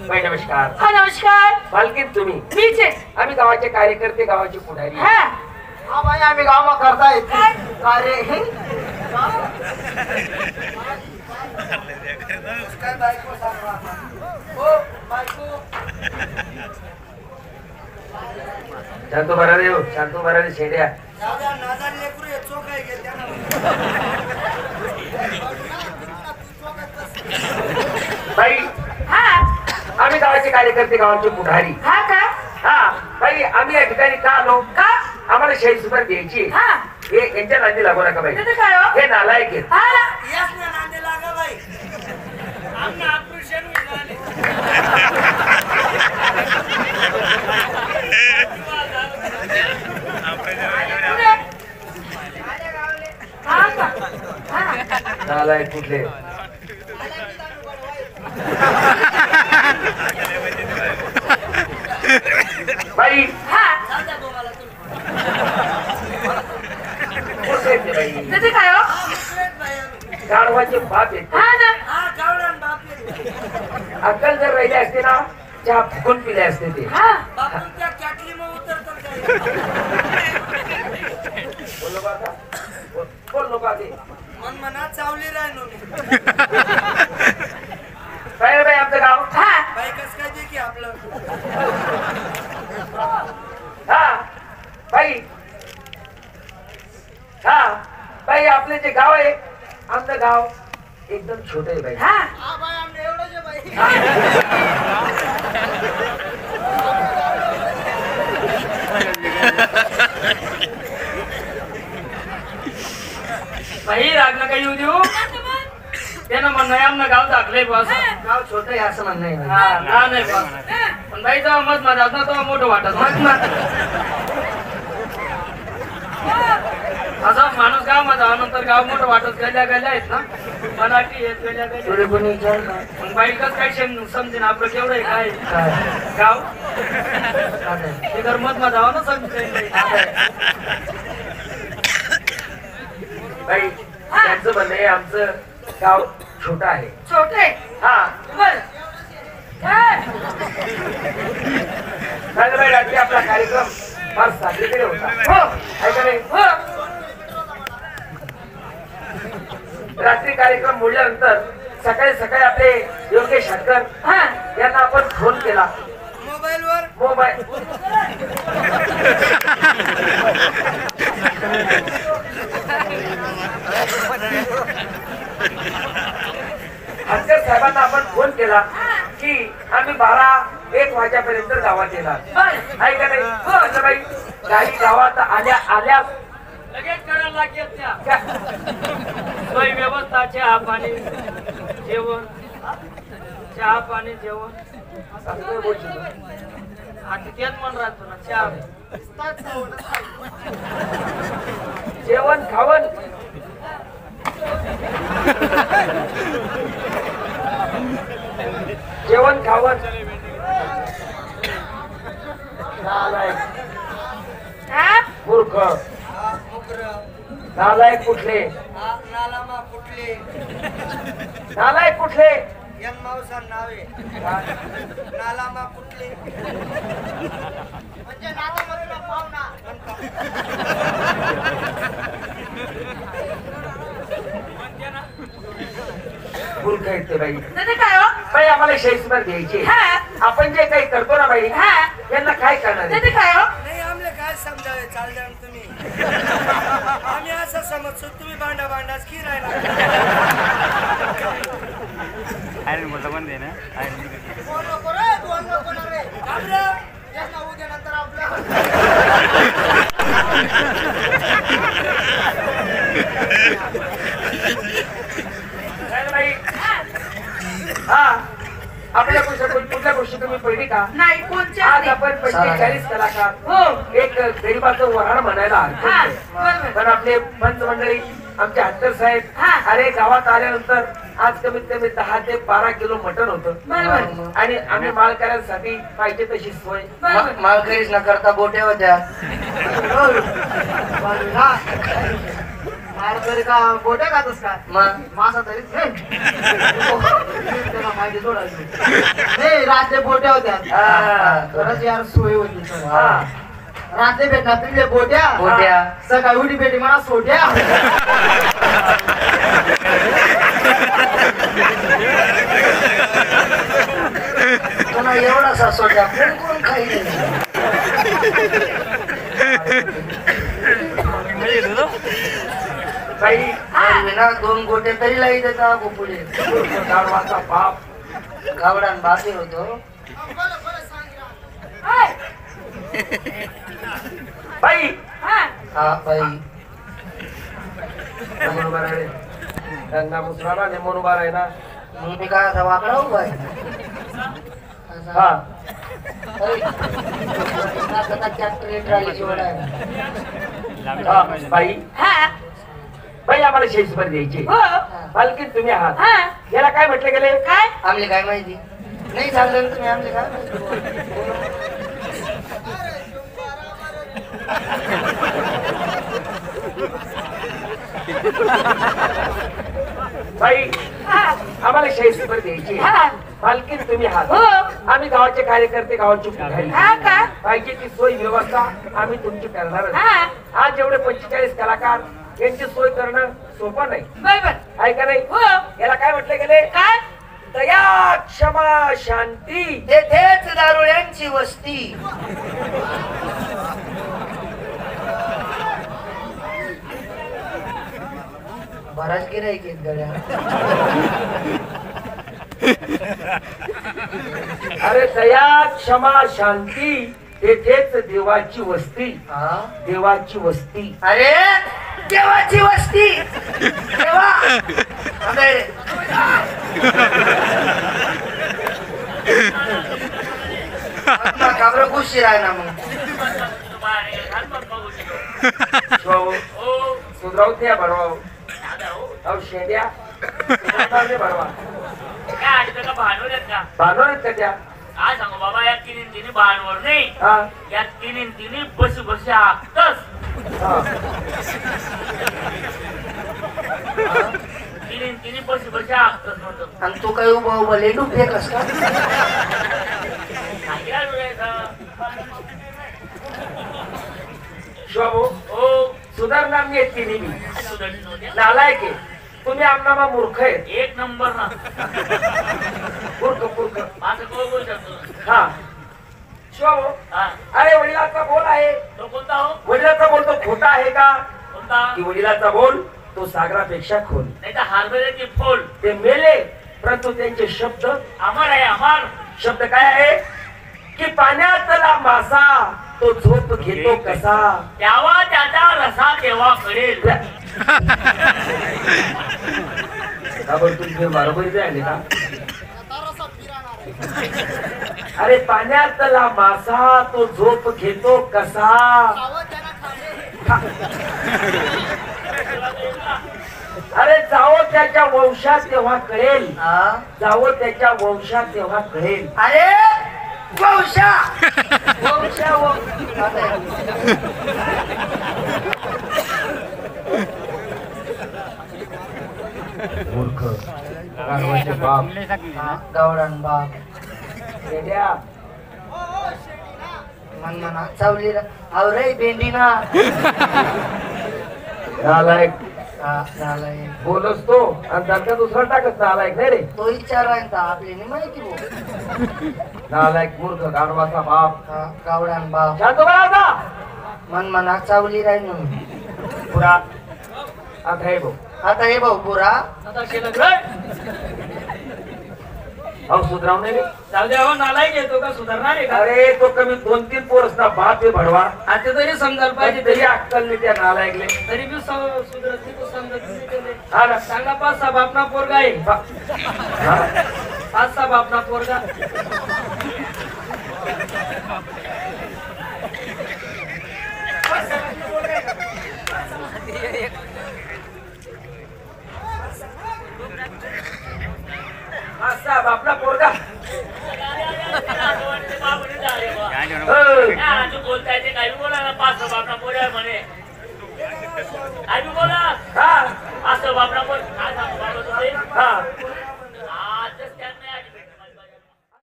बाई नमस्कार. हा नमस्कार. मालकीन तुम्ही? मीच आहे. आम्ही गावाचे कार्यकर्ते, गावाचे पुढारी. हा हा बाई आम्ही गावा करताय कार्य हे काय बायको सांगा. हो बायको शांतो बरारे हो, शांतो बरारे शेड्या नादान लेकरू आहे, चोख आहे घेते ना. बाई. हा आम्ही गावाचे कार्यकर्ते, गावाचे पुढारी. हा का? हा बाई आम्ही या ठिकाणी का आलो? का? आम्हाला 40 रुपये द्यायची. हा हे यांच्या नांदी लागू नका बाई. तिथे काय हो? हे नालायक आहेत. हा ना. याच ना नांदे लागा बाई. आमना ऑपरेशन झाले. पुढे. हा का? हा. नालायक कुठले? बाई हा सांगा तुम्हाला तुम्ही. कुठले आहेत ते बाई? तिथे काय हो? मुकलेत बाई आम्ही. गाढवाचे बाप आहेत. हा ना. हा गावरान बाप आहे. अक्कल जर राहिले असते ना चहा फुकून पिले असते ते. हा बापून त्या कॅटली मग उतरतात काय. बोलो का आता? बोल नको आधी. मन मना चावली राहिलो मी. काय रे बाई आमचं गाव? हा बाई कस काय दे की आपलं. हा बाई. हा बाई आपले जे गाव आहे आमचं गाव एकदम छोट आहे बाई. हा हा बाई आमने एवढंच आहे बाई. बाई राग नका येऊ देऊ. त्यानं म्हणणं आहे आमनं गाव दाखलंय बस. गाव छोट आहे असं म्हणणं आहे. हा ना नाही बस. पण बाई तेव्हा मत माझा ना तेव्हा मोठं वाटत असं माणूस गाव माझा नंतर गाव मोठं वाटत गल्या गल्या आहेत ना मराठी आहेत गल्या गल्या. तुला कोणी विचार का? मग बाई कसं काय समजेन आपलं केवढं आहे काय काय? गाव काय आहे? ते घर मत माझा ना समजेन. बाई त्यांचं म्हणणं आहे आमचं गाव छोट आहे. छोटे. हा बर. काय बाई रात्री आपला कार्यक्रम फार साजरीकडे होता. हो आहे का नाही? हो रात्री कार्यक्रम मोडल्यानंतर सकाळी सकाळी आपले योगेश हटकर हा यांना आपण फोन केला. मोबाईलवर मोबाईल हटकर साहेबांना आपण फोन केला की आम्ही 12-1 वाजेपर्यंत गावात येणार. बर. आहे का नाही? हो म्हणलं बाई गाडी गावात आल्या लगेच करायला लागेल त्या त्या- सोय व्यवस्था चहा पाणी जेवण चहा पाणी जेवण असं काय बोलशील? आता तेच म्हण राहतो ना चहा जेवण खावण जेवण खावण नालायक हा मूर्ख हा मुकर. नालायक कुठले? हा नालामा कुठले. नालायक कुठले? यन मावसा नावे. नालामा कुठले. म्हणजे नालामधला पाहुणा. मूर्ख आहेत ते बाई. तिथे काय हो? बाई आम्हाला 40 रुपये द्यायचे. हा आपण जे काही करतो ना बाई हा यांना काय करणार आहे? तिथे काय हो? नाही आमले काय समजावे चाल जाण तुम्ही. आम्ही असं समजतो तुम्ही भांडा भांडाच की राहिला. कोण नको रे, कोण नको ना रे. घाबरे. यांना उद्या नंतर आपलं. काय रे बाई? हा आपल्या कुठल्या गोष्टी तुम्ही पहिली का? नाही कोणच्या आज आपण 45 कलाकार हो एक गरीबाचं वराड म्हणायला हा हरकत नाही. बरोबर. पण आपले पंच मंडळी आमचे हत्तर साहेब हा. अरे गावात आल्यानंतर आज कमीत कमी 10 ते 12 किलो मटण होतं. बरोबर. आणि आम्ही मालकऱ्यांसाठी पाहिजे तशी सोय बरोबर. मालकरीच न करता बोटे होत्या. मार तरी का गोट्या खातस का मग मासा तरी त्याला माहिती सोडायची नाही रात्री बोट्या होत्या खरंच यार सोय होती सर हा. रात्री भेटणार तुझे बोट्या गोट्या. सकाळी उडी भेटी मला सोट्या तुला एवढासा सोडा कोण कोण खाईल बाई ना 2 गोटे तरी लाई देता गोपुढे गाढवाचा बाप गावडान बापे होतो बरं बरं सांग बाई हा बाई बरोबर आहे त्यांना मुसराला नेमून उभा आहे ना मग मी काय असा वाकडा उभा आहे हा हा बाई बाई आम्हाला शेषभर द्यायची पालखीत तुम्ही आहात याला काय म्हटले गेले काय आमले काय माहिती नाही सांगलं ना तुम्ही आमले काय माहिती बाई आम्हाला शेषभर द्यायची पालखीत तुम्ही आहात आम्ही गावाचे कार्यकर्ते गावाची पुढारी पाहिजे ती सोय व्यवस्था आम्ही तुमची करणारच आज जेवढे 45 कलाकार यांची सोय करणं सोपं नाही आहे का नाही याला काय म्हटले गेले काय दया क्षमा शांती तेथेच दारुड्यांची वस्ती बराच गिराईक आहेत गड्या अरे दया क्षमा शांती तेथेच देवाची वस्ती हा देवाची वस्ती अरे देवाची वस्ती देवा अबे काबर खुशी राह ना मग सुधरावत नाही भरवा अहो शेंड्या भरवा भांडवल का त्या काय सांगू बाबा या तिन्ही बाणवर नाही हा या तिन्ही बस आखतच हा तिन्ही बस आखतच म्हणतो आणि तू काही उभा उभा लेडू फेकस का शिवाभाऊ हो सुधारणार नाही आहेत तिन्ही मी सुधारित होत्या. नालायक आहे तुम्ही आमनामा मूर्ख आहे एक नंबर ना मूर्ख मूर्ख असं कोण बोलू शकतो हा शिवाभाऊ हा अरे वडिलाचा बोल आहे तो कोणता हो वडिलाचा बोल तो खोटा आहे का कोणता की वडिलाचा बोल तो सागरापेक्षा खोल नाही तर हार्बेचे फोल ते मेले परंतु त्यांचे शब्द अमर आहे अमर शब्द काय आहे की पाण्यातला मासा तो झोप घेतो कसा त्यावा त्याचा रसा तेव्हा कळेल तुम्ही बरोबर आले का तारासा फिरणार अरे पाण्यातला मासा तो झोप घेतो कसा सावध त्यांना खाणे अरे जावं त्याच्या वंशात तेव्हा कळेल हा जावं त्याच्या वंशात तेव्हा कळेल अरे वंशा वंशा मूर्ख गाढवाचे बाप गावडान बाप येड्या. मन म्हणा चावली अव रे भेंडी ना नालायक हा झालाय बोलच तो आणि त्याचा दुसरा टाकत नालायक नाही रे तो विचारायचा आपली नाही माहिती भाऊ नालायक मूर्ख गाढवाचा बाप हा गावडान बाप शांत बरा आता मन म्हणा चावली राही ना पुरा आता हे भाऊ आता हे भाऊ पुरा आता शिल्लक रे. अहो सुधराव नाही रे जाऊ द्या हो नालायक येतो का सुधारणार आहे का अरे तो कमी 2-3 पोरसना बाप आहे भडवा आता तरी समजायला पाहिजे पाहिजे तरी अक्कल नाही त्या नालायकले तरी बी सुधरत नाही, तो समजत नाही त्याले. हा ना चांगला 5-6 बापना पोरगा आहे हा. 5-6 बापना पोरगा असा बापला पोरगा बोलताय ते काही बोला ना 5-6 बापना पोरगा म्हणे काही बोला हा असं बाबरा पण काय सांगू बाबा तुम्ही हा